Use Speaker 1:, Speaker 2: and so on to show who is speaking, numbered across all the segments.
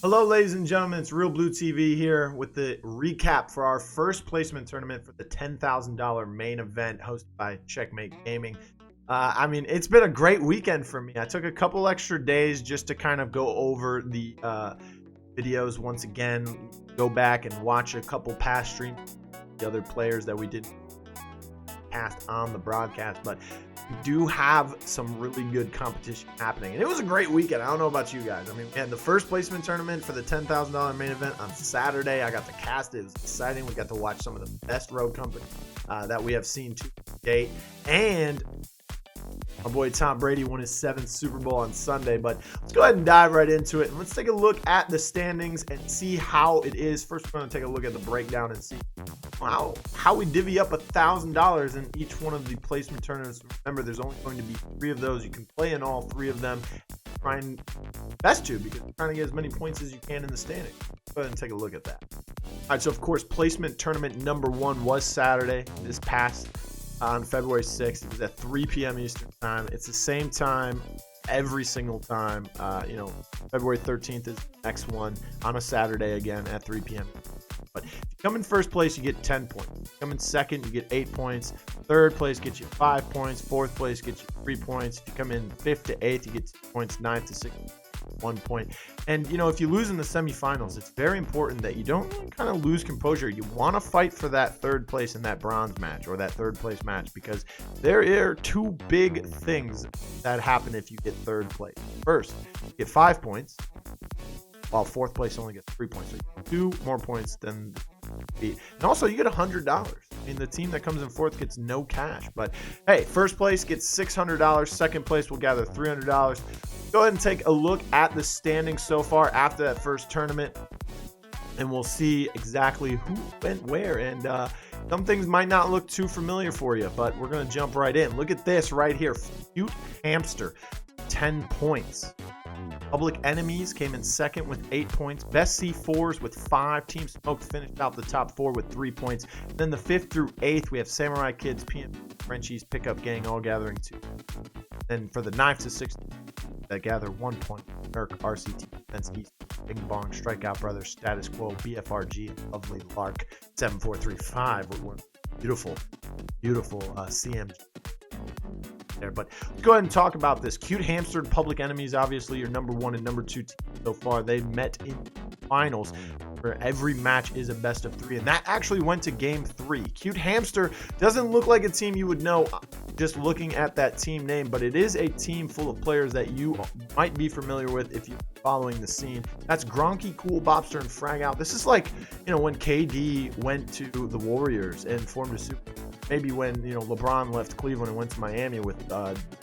Speaker 1: Hello, ladies and gentlemen. It's realBluTV here with the recap for our first placement tournament for the $10,000 main event hosted by Checkmate Gaming. It's been a great weekend for me. I took a couple extra days just to kind of go over the videos once again, go back and watch a couple past streams, the other players that we didn't cast on the broadcast, but we do have some really good competition happening, and it was a great weekend. I don't know about you guys. I mean, we had the first placement tournament for the $10,000 main event on Saturday. I got to cast it. It was exciting. We got to watch some of the best road companies that we have seen to date, and my boy Tom Brady won his 7th Super Bowl on Sunday. But let's go ahead and dive right into it, and let's take a look at the standings and see how it is. First, we're going to take a look at the breakdown and see how we divvy up $1,000 in each one of the placement tournaments. Remember, there's only going to be 3 of those. You can play in all 3 of them. Trying best to, because you're trying to get as many points as you can in the standings. Go ahead and take a look at that. All right, so of course, placement tournament number 1 was Saturday, this past on February 6th. It was at 3 p.m. Eastern time. It's the same time every single time. February 13th is the next one on a Saturday again at 3 p.m. But if you come in first place, you get 10 points. If you come in second, you get 8 points. Third place gets you 5 points. Fourth place gets you 3 points. If you come in 5th to 8th, you get 2 points. 9th to 6th, 1 point. And, if you lose in the semifinals, it's very important that you don't kind of lose composure. You want to fight for that 3rd place in that bronze match or that 3rd place match, because there are 2 big things that happen if you get 3rd place. First, you get 5 points, while 4th place only gets 3 points. So you get 2 more points than the and also you get $100. I mean, the team that comes in 4th gets no cash. But hey, 1st place gets $600. 2nd place will gather $300. Go ahead and take a look at the standings so far after that first tournament, and we'll see exactly who went where. And some things might not look too familiar for you, but we're going to jump right in. Look at this right here. Cute Hamster, 10 points. Public Enemies came in 2nd with 8 points. Best C4s with 5. Team Smoke finished out the top 4 with 3 points. Then the 5th through 8th, we have Samurai Kids, PM, Frenchies, Pickup Gang all gathering 2. Then for the 9th to 16th, that gather 1 point. Merc, RCT, Defense East, Bing Bong, Strikeout Brothers, Status Quo, BFRG, and Lovely Lark, 7435 with beautiful CMG there. But let's go ahead and talk about this. Cute Hamster, Public Enemies, obviously your number 1 and number 2 team so far. They met in finals where every match is a best of 3, and that actually went to game 3. Cute Hamster doesn't look like a team you would know just looking at that team name, but it is a team full of players that you might be familiar with if you're following the scene. That's Gronky, Cool, Bobster, and Frag Out. This is like, when KD went to the Warriors and formed a super. Maybe when, LeBron left Cleveland and went to Miami with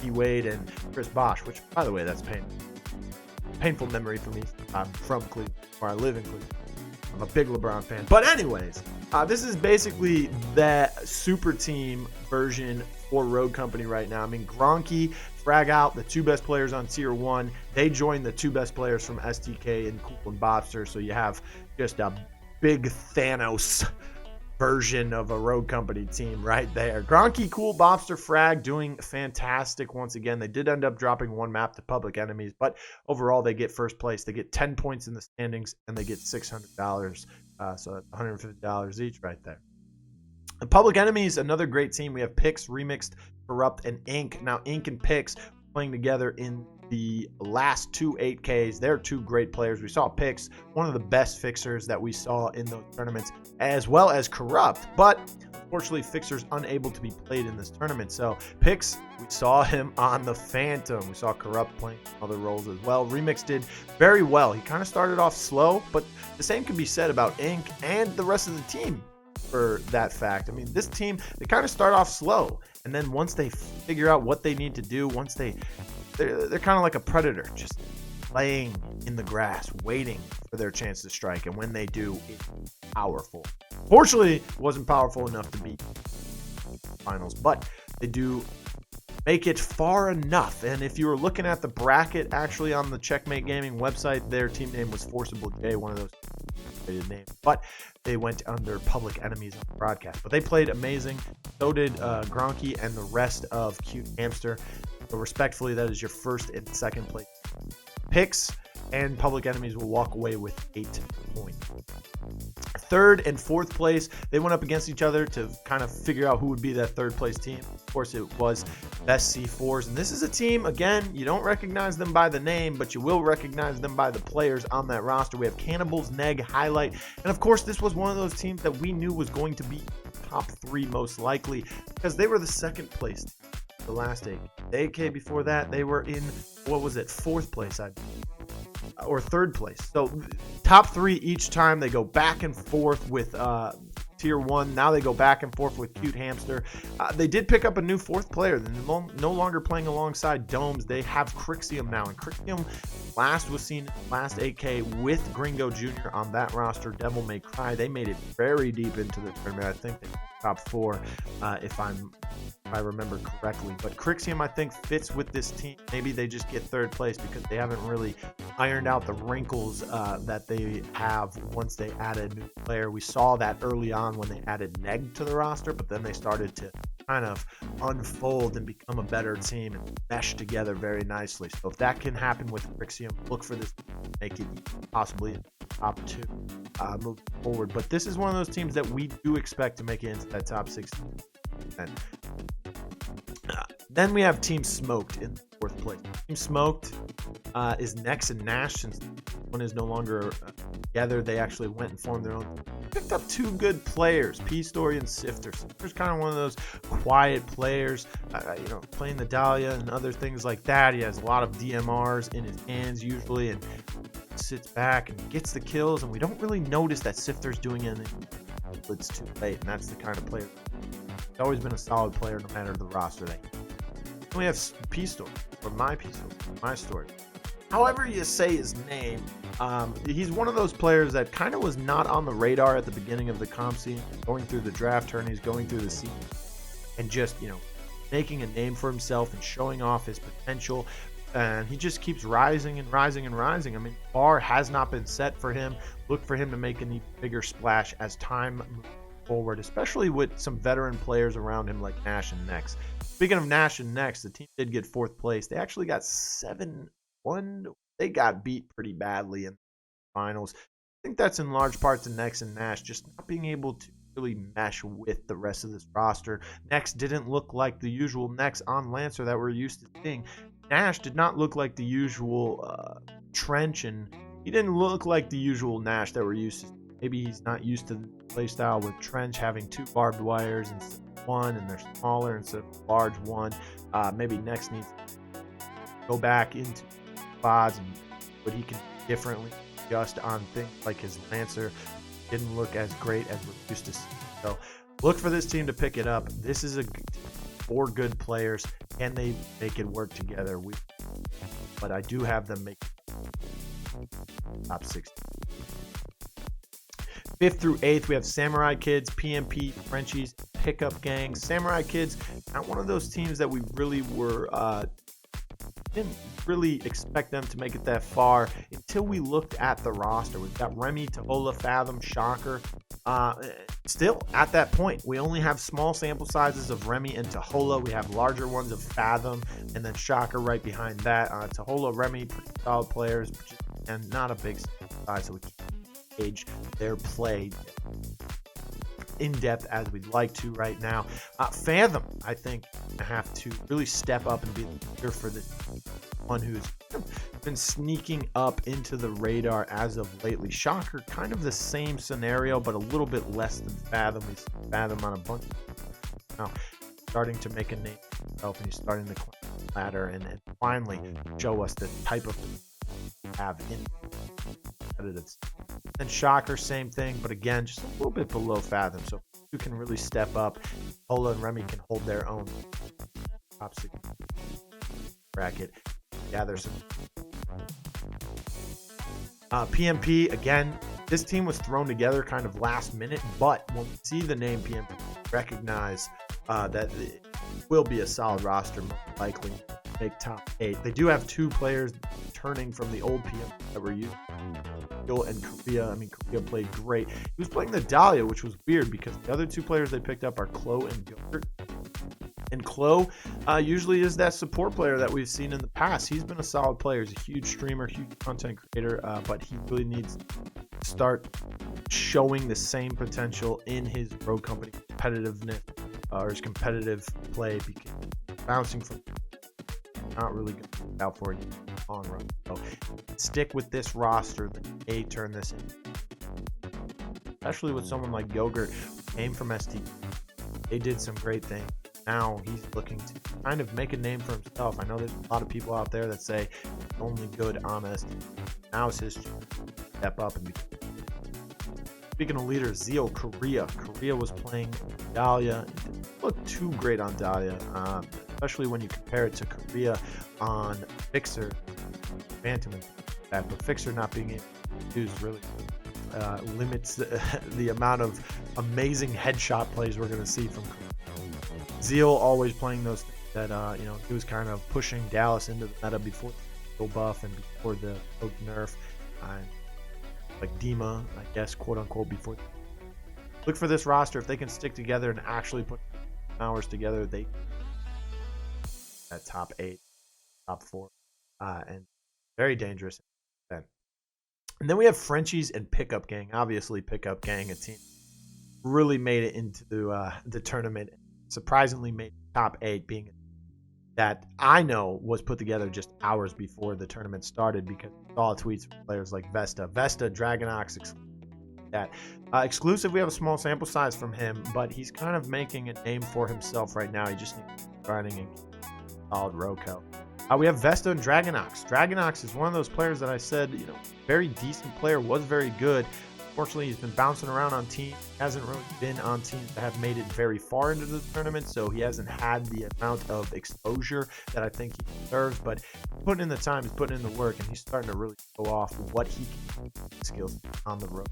Speaker 1: D. Wade and Chris Bosh, which, by the way, that's painful memory for me. I'm from Cleveland, or I live in Cleveland. I'm a big LeBron fan. But anyways, this is basically that super team version for Road Company right now. I mean, Gronky, Frag Out, the 2 best players on Tier 1. They joined the 2 best players from STK and Cool and Bobster. So you have just a big Thanos version of a Road Company team right there. Gronky, Cool, Bobster, Frag doing fantastic once again. They did end up dropping 1 map to Public Enemies, but overall they get 1st place. They get 10 points in the standings, and they get $600. So that's $150 each right there. And Public Enemies, another great team. We have Pix, Remixed, Corrupt, and Ink. Now, Ink and Pix playing together in the last 2 8Ks. They're 2 great players. We saw Pix, one of the best fixers that we saw in those tournaments, as well as Corrupt. But unfortunately, Fixer's unable to be played in this tournament. So Pix, we saw him on the Phantom. We saw Corrupt playing other roles as well. Remix did very well. He kind of started off slow, but the same can be said about Ink and the rest of the team for that fact. I mean, this team, they kind of start off slow, and then once they figure out what they need to do, they're kind of like a predator, just laying in the grass, waiting for their chance to strike. And when they do, it's powerful. Fortunately, it wasn't powerful enough to beat finals, but they do make it far enough. And if you were looking at the bracket, actually on the Checkmate Gaming website, their team name was Forcible J, one of those names, but they went under Public Enemies on the broadcast. But they played amazing. So did Gronky and the rest of Cute Hamster. So respectfully, that is your 1st and 2nd place picks. and Public Enemies will walk away with 8 points. Third and fourth place, they went up against each other to kind of figure out who would be that third place team. Of course, it was Best C4s. And this is a team, again, you don't recognize them by the name, but you will recognize them by the players on that roster. We have Cannibals, Neg, Highlight. And of course, this was one of those teams that we knew was going to be top 3 most likely because they were the second place team the last AK. The AK before that, they were in, what was it, 4th place, I believe. Or 3rd place. So top 3 each time. They go back and forth with tier 1. Now they go back and forth with Cute Hamster. They did pick up a new 4th player. They're no longer playing alongside Domes. They have Crixium now, and Crixium last was seen last AK with Gringo Jr. on that roster. Devil May Cry. They made it very deep into the tournament. I think they top 4 if I remember correctly. But Crixium, I think, fits with this team. Maybe they just get 3rd place because they haven't really ironed out the wrinkles that they have once they added a new player. We saw that early on when they added Neg to the roster, but then they started to kind of unfold and become a better team and mesh together very nicely. So if that can happen with Crixium, look for this to make it possibly top 2 moving forward. But this is one of those teams that we do expect to make it into that top 16. Then we have Team Smoked in 4th place. Team Smoked is Nex and Nash. Since one is no longer together, they actually went and formed their own. Picked up 2 good players, P-Story and Sifter. Sifter's kind of one of those quiet players, playing the Dahlia and other things like that. He has a lot of DMRs in his hands usually and sits back and gets the kills, and we don't really notice that Sifter's doing anything. It's too late, and that's the kind of player. He's always been a solid player no matter the roster they. Then we have P-Story, or my P-Story, my story. However you say his name, he's one of those players that kind of was not on the radar at the beginning of the comp scene, going through the draft tourneys, going through the scene, and just, making a name for himself and showing off his potential. And he just keeps rising and rising and rising. I mean, the bar has not been set for him. Look for him to make an even bigger splash as time moves forward, especially with some veteran players around him like Nash and Nex. Speaking of Nash and Nex, the team did get 4th place. They actually got 7-1. They got beat pretty badly in the finals. I think that's in large part to Nex and Nash just not being able to really mesh with the rest of this roster. Nex didn't look like the usual Nex on Lancer that we're used to seeing. Nash did not look like the usual Trench, and he didn't look like the usual Nash that we're used to. Maybe he's not used to the playstyle with Trench having 2 barbed wires instead of 1, and they're smaller instead of a large one. Maybe Nex needs to go back into spots and what he can do differently, just on things like his Lancer didn't look as great as we're used to seeing. So look for this team to pick it up. This is 4 good players. Can they make it work together? But I do have them make top 16. 5th through 8th, we have Samurai Kids, PMP, Frenchies, Pickup Gang. Samurai Kids, not one of those teams that we really didn't really expect them to make it that far until we looked at the roster. We've got Remy, Tahola, Fathom, Shocker. Still, at that point, we only have small sample sizes of Remy and Tahola. We have larger ones of Fathom and then Shocker right behind that. Tahola, Remy, pretty solid players, and not a big size, so we can't gauge their play in depth as we'd like to right now. Fathom, I think, have to really step up and be the leader for this one who's been sneaking up into the radar as of lately. Shocker, kind of the same scenario, but a little bit less than Fathom. We see Fathom on a bunch of now starting to make a name for himself, and he's starting to climb the ladder and finally show us the type of have in competitive. And Shocker, same thing, but again, just a little bit below Fathom. So you can really step up. Ola and Remy can hold their own top 6 bracket. Gather some. PMP, again, this team was thrown together kind of last minute, but when we see the name PMP, recognize that it will be a solid roster, most likely make top 8. They do have 2 players turning from the old PMP that were used. And Korea, Korea played great. He was playing the Dahlia, which was weird because the other 2 players they picked up are Chloe and Gilbert. And Klo usually is that support player that we've seen in the past. He's been a solid player. He's a huge streamer, huge content creator, but he really needs to start showing the same potential in his road company competitiveness or his competitive play, because bouncing from not really good out for you long run. So stick with this roster, then A, turn this in. Especially with someone like Yogurt, who came from ST. They did some great things. Now he's looking to kind of make a name for himself. I know there's a lot of people out there that say he's only good on ST. Now it's his chance to step up and be. Speaking of leaders, Zeal, Korea. Korea was playing Dahlia. It didn't look too great on Dahlia, especially when you compare it to Korea on Fixer. Phantom, but Fixer not being able to use really limits the amount of amazing headshot plays we're going to see from Korea. Zeal always playing those things that, he was kind of pushing Dallas into the meta before the buff and before the nerf. Like Dima, I guess, quote unquote, before. Look for this roster. If they can stick together and actually put hours together, they at top 8, top 4, and very dangerous. And then we have Frenchies and Pickup Gang. Obviously, Pickup Gang, a team really made it into the tournament. Surprisingly, made top 8, being that I know was put together just hours before the tournament started, because I saw tweets from players like Vesta, Dragonox, exclusive. We have a small sample size from him, but he's kind of making a name for himself right now. He just needs to keep running and solid Roco. We have Vesta and Dragonox. Dragonox is one of those players that I said, very decent player, was very good. Unfortunately, he's been bouncing around on teams. He hasn't really been on teams that have made it very far into the tournament, so he hasn't had the amount of exposure that I think he deserves. But he's putting in the time, he's putting in the work, and he's starting to really show off what he can do, skills on the road.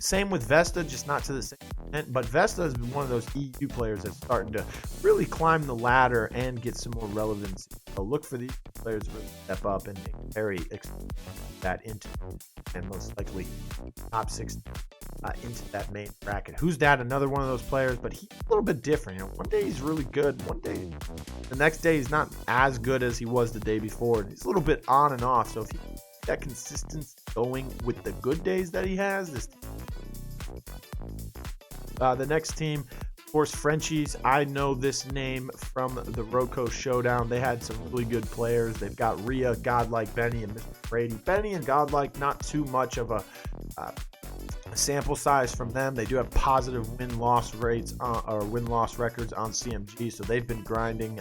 Speaker 1: Same with Vesta, just not to the same extent, but Vesta has been one of those EU players that's starting to really climb the ladder and get some more relevance. So look for these players to really step up and carry that into, and most likely top 6 into that main bracket. Who's that? Another one of those players, but he's a little bit different. One day he's really good, one day, the next day he's not as good as he was the day before. He's a little bit on and off. So if he that consistency going with the good days that he has, the next team, of course, Frenchies. I know this name from the Roco Showdown. They had some really good players. They've got Rhea, Godlike, Benny, and Mr. Brady. Benny and Godlike, not too much of a sample size from them. They do have positive win-loss rates or win-loss records on CMG, so they've been grinding.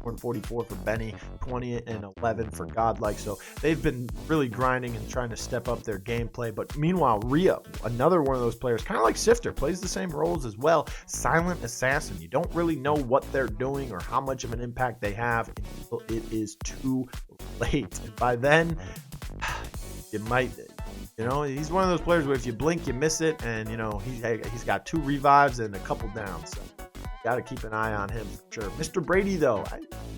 Speaker 1: 144 for Benny, 20 and 11 for Godlike. So they've been really grinding and trying to step up their gameplay. But meanwhile, Rhea, another one of those players, kind of like Sifter, plays the same roles as well. Silent assassin. You don't really know what they're doing or how much of an impact they have until it is too late. And by then, you might, he's one of those players where if you blink, you miss it. And, he's got 2 revives and a couple downs. So got to keep an eye on him for sure. Mr. Brady, though,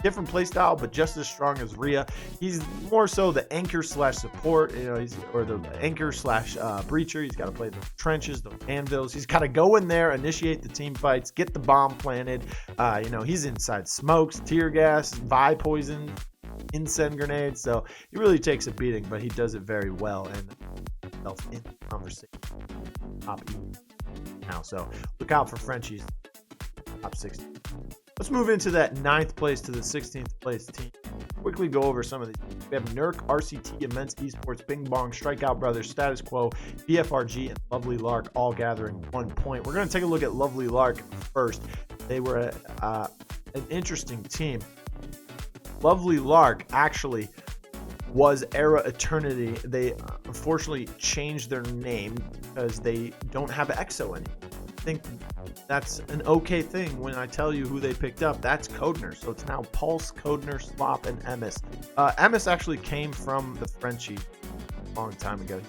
Speaker 1: different play style, but just as strong as Rhea. He's more so the anchor / support, or the anchor / breacher. He's got to play the trenches, the anvils. He's got to go in there, initiate the team fights, get the bomb planted. He's inside smokes, tear gas, Vi poison, incense grenades. So he really takes a beating, but he does it very well and himself in the conversation. Top E now. So look out for Frenchies. Top 60. Let's move into that 9th place to the 16th place team. Quickly go over some of these. We have Nurk, RCT, Immense Esports, Bing Bong, Strikeout Brothers, Status Quo, PFRG, and Lovely Lark all gathering 1 point. We're going to take a look at Lovely Lark first. They were an interesting team. Lovely Lark actually was Era Eternity. They unfortunately changed their name because they don't have EXO anymore. I think that's an okay thing when I tell you who they picked up. That's Codner. So it's now Pulse, Codner, Slop, and Emis. Emis actually came from the Frenchie a long time ago.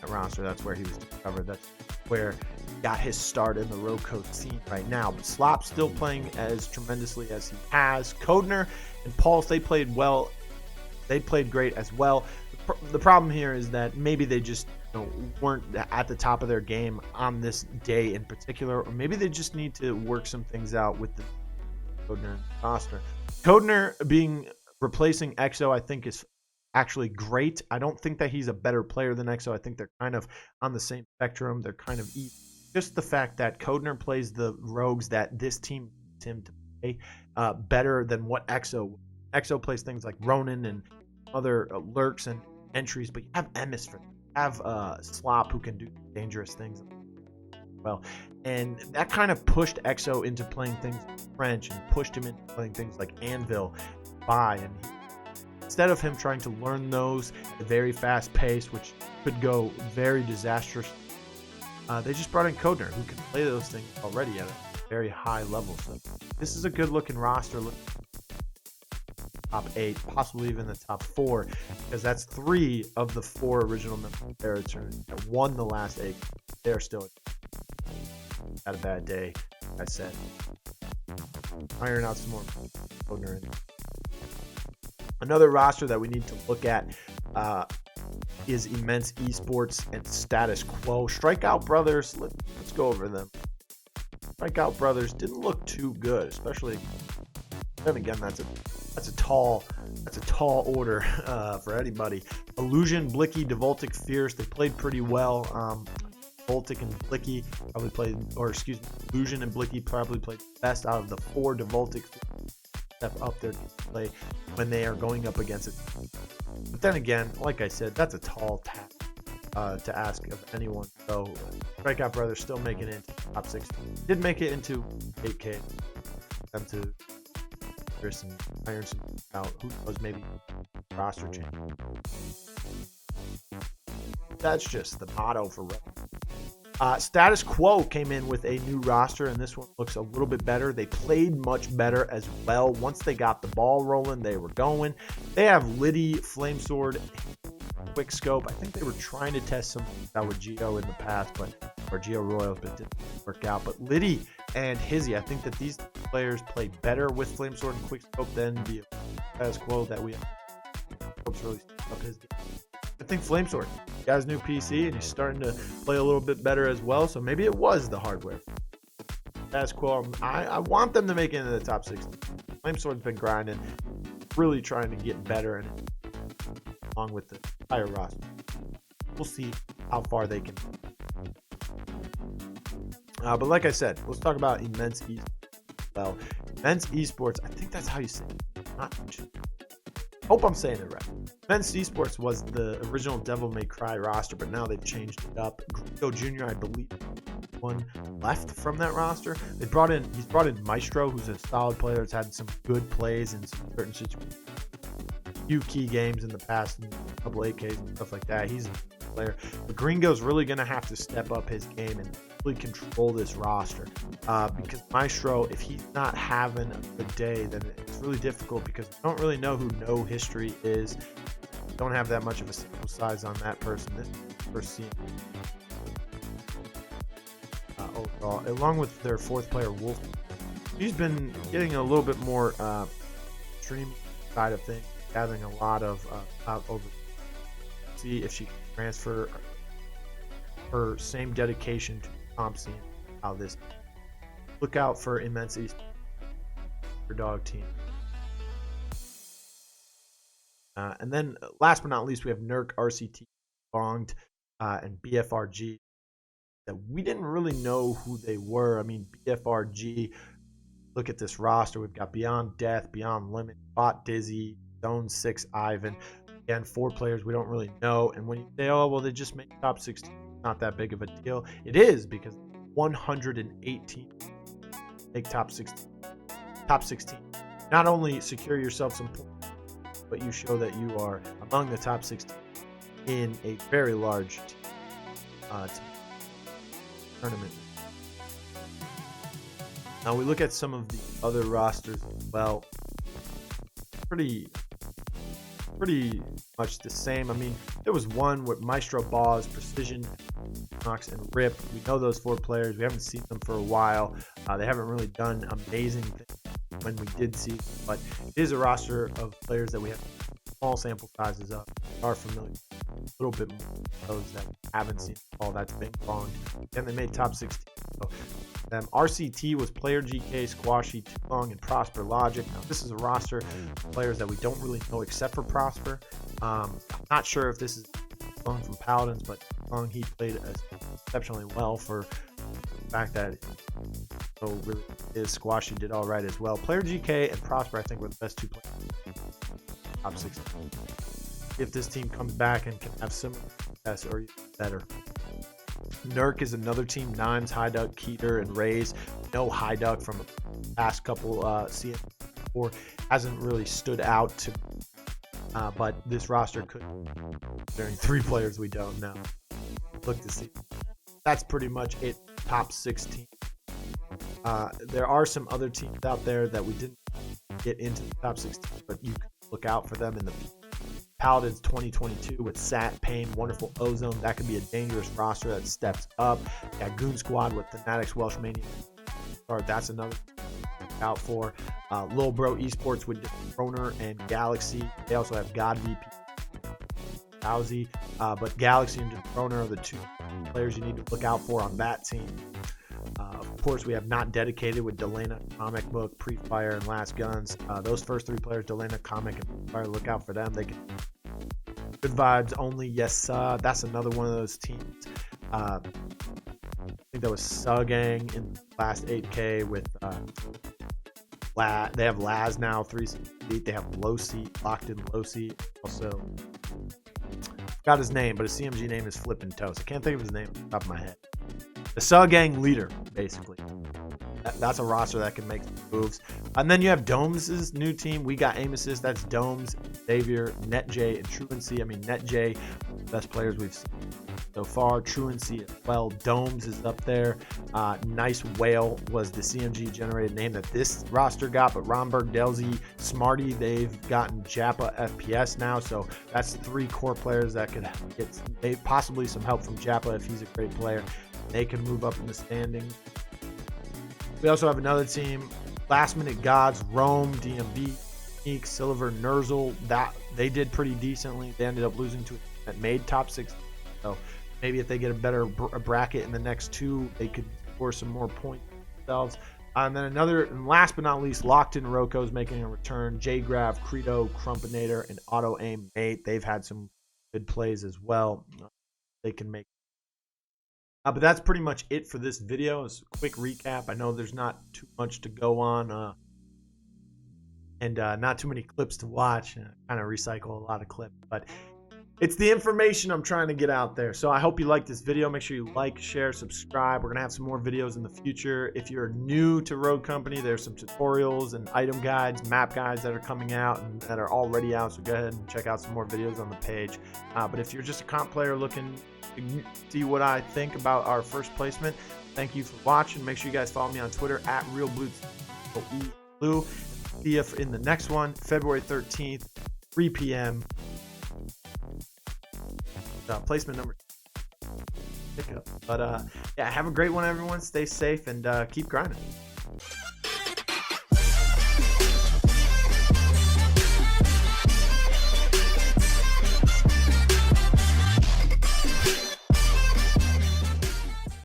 Speaker 1: At roster, that's where he was discovered. That's where he got his start in the Roco scene right now. But Slop's still playing as tremendously as he has. Codner and Pulse, they played well. They played great as well. The problem here is that maybe they just weren't at the top of their game on this day in particular, or maybe they just need to work some things out with the Codner and Foster. Codner replacing EXO, I think, is actually great. I don't think that he's a better player than EXO. I think they're kind of on the same spectrum. They're kind of even. Just the fact that Codner plays the rogues that this team needs him to play better than what EXO. EXO plays things like Ronin and other lurks and entries, but you have Emis for them. You have Slop, who can do dangerous things well, and that kind of pushed EXO into playing things like French and pushed him into playing things like Anvil, and instead of him trying to learn those at a very fast pace, which could go very disastrous, they just brought in Codner, who can play those things already at a very high level. So this is a good looking roster. Top 8, possibly even the top 4, because that's 3 of the 4 original members of their return that won the last 8. They're still had a bad day, like I said. Iron out some more Codner in. Another roster that we need to look at is Immense Esports and Status Quo. Strikeout Brothers, let's go over them. Strikeout Brothers didn't look too good, especially. Then again, that's a tall order for anybody. Illusion, Blicky, Devoltic, Fierce, they played pretty well. Devoltic and Blicky probably played, or excuse me, Illusion and Blicky probably played best out of the 4. Devoltic step up their play when they are going up against it. But then again, like I said, that's a tall task to ask of anyone. So Strikeout Brothers still making it into top 16. Did make it into 8K. Them to some iron some out. Who knows? Maybe roster change. That's just the motto for Status Quo came in with a new roster, and this one looks a little bit better. They played much better as well. Once they got the ball rolling, they were going. They have Liddy, Flamesword, Quick Scope. I think they were trying to test some out with Geo in the past, or Geo Royals, but it didn't work out. But Liddy and Hizzy, I think that these players play better with Flamesword and Quick Scope than the Status Quo that we have. Scope's really up his game. I think Flamesword got his new PC and he's starting to play a little bit better as well. So maybe it was the hardware. Status Quo, I want them to make it into the top 16. Flamesword's been grinding, really trying to get better, and along with the entire roster, we'll see how far they can. But like I said, let's talk about Immense Esports. Well, Immense Esports, I think that's how you say it. Hope I'm saying it right. Immense Esports was the original Devil May Cry roster, but now they've changed it up. Gringo Jr., I believe, one left from that roster. He's brought in Maestro, who's a solid player. Has had some good plays in some certain situations. A few key games in the past, a couple 8Ks and stuff like that. He's a player. But Gringo's really going to have to step up his game and really control this roster, because Maestro, if he's not having a good day, then it's really difficult, because we don't really know who No History is. We don't have that much of a sample size on that person. This first scene overall, along with their 4th player Wolf. She's been getting a little bit more stream side of things, gathering a lot of out over. See if she can transfer her same dedication to comp scene. How this look out for Immense East for dog team. And then last but not least, we have Nurk, RCT, Bonged, and BFRG. That we didn't really know who they were. I mean, BFRG, look at this roster. We've got Beyond Death, Beyond Limit, Bot Dizzy, Zone 6 Ivan. Again, 4 players we don't really know. And when you say, oh, well, they just make top 16, not that big of a deal. It is, because 118 make top 16. Top 16. Not only secure yourself some points, but you show that you are among the top 16 in a very large tournament. Now we look at some of the other rosters as well. Pretty much the same. I mean, there was one with Maestro Boss, Precision, Knox, and Rip. We know those 4 players. We haven't seen them for a while. They haven't really done amazing things when we did see them, but it is a roster of players that we have small sample sizes of, are familiar. little bit more those that haven't seen all that's been wrong. And they made top 16. So, RCT was Player GK, Squashy, Too Long, and Prosper Logic. Now, this is a roster of players that we don't really know except for Prosper. I'm not sure if this is Long from Paladins, but Long, he played exceptionally well for the fact that really his Squashy did all right as well. Player GK and Prosper, I think, were the best 2 players. Top 16. If this team comes back and can have similar success or even better. Nurk is another team. Nimes, Hyduck, Keeter, and Rays. No Hyduck from the past couple CM4 hasn't really stood out to, but this roster could, during 3 players we don't know. Look to see. That's pretty much it. Top 16. There are some other teams out there that we didn't get into the top 16, but you can look out for them in the Paladins 2022 with Sat, Pain, Wonderful Ozone. That could be a dangerous roster that steps up. Got Goon Squad with Fanatics, Welsh Mania. That's another to look out for. Lil Bro Esports with Droner and Galaxy. They also have God VP, Lousy. But Galaxy and Droner are the 2 players you need to look out for on that team. Of course, we have Not Dedicated with Delana, Comic Book, Pre-Fire, and Last Guns. Those first 3 players, Delana, Comic, and Pre-Fire, look out for them. They can good vibes only. Yes, that's another one of those teams. I think that was Sugang in the last 8K with they have Laz now, 3 seat. They have Low Seat, Locked in Low Seat. Also, forgot his name, but his CMG name is Flippin' Toast. I can't think of his name off the top of my head. The Sugang leader, basically. That's a roster that can make moves. And then you have Domes' new team. We got Aim Assist. That's Domes, Xavier, NetJ, and Truancy. I mean, NetJ, best players we've seen so far. Truancy as well. Domes is up there. Nice Whale was the CMG generated name that this roster got. But Romberg, Delzy, Smarty, they've gotten Jappa FPS now. So that's 3 core players that could get possibly some help from Jappa if he's a great player. They can move up in the standings. We also have another team, Last Minute Gods, Rome, DMB, Sneak, Silver, Nerzel. That they did pretty decently. They ended up losing to a team that made top 6. So maybe if they get a better bracket in the next 2, they could score some more points themselves. And then and last but not least, Locked in Roco is making a return. J-Grav, Credo, Crumpinator, and Auto Aim Mate. They've had some good plays as well. They can make. But that's pretty much it for this video. It's a quick recap. I know there's not too much to go on and not too many clips to watch. I kind of recycle a lot of clips, but it's the information I'm trying to get out there. So I hope you like this video. Make sure you like, share, subscribe. We're going to have some more videos in the future. If you're new to Rogue Company, there's some tutorials and item guides, map guides that are coming out and that are already out. So go ahead and check out some more videos on the page. But if you're just a comp player looking to see what I think about our first placement, thank you for watching. Make sure you guys follow me on Twitter at realBluTV. See you in the next one, February 13th, 3 p.m. Placement number pickup. But yeah, have a great one, everyone. Stay safe and keep grinding.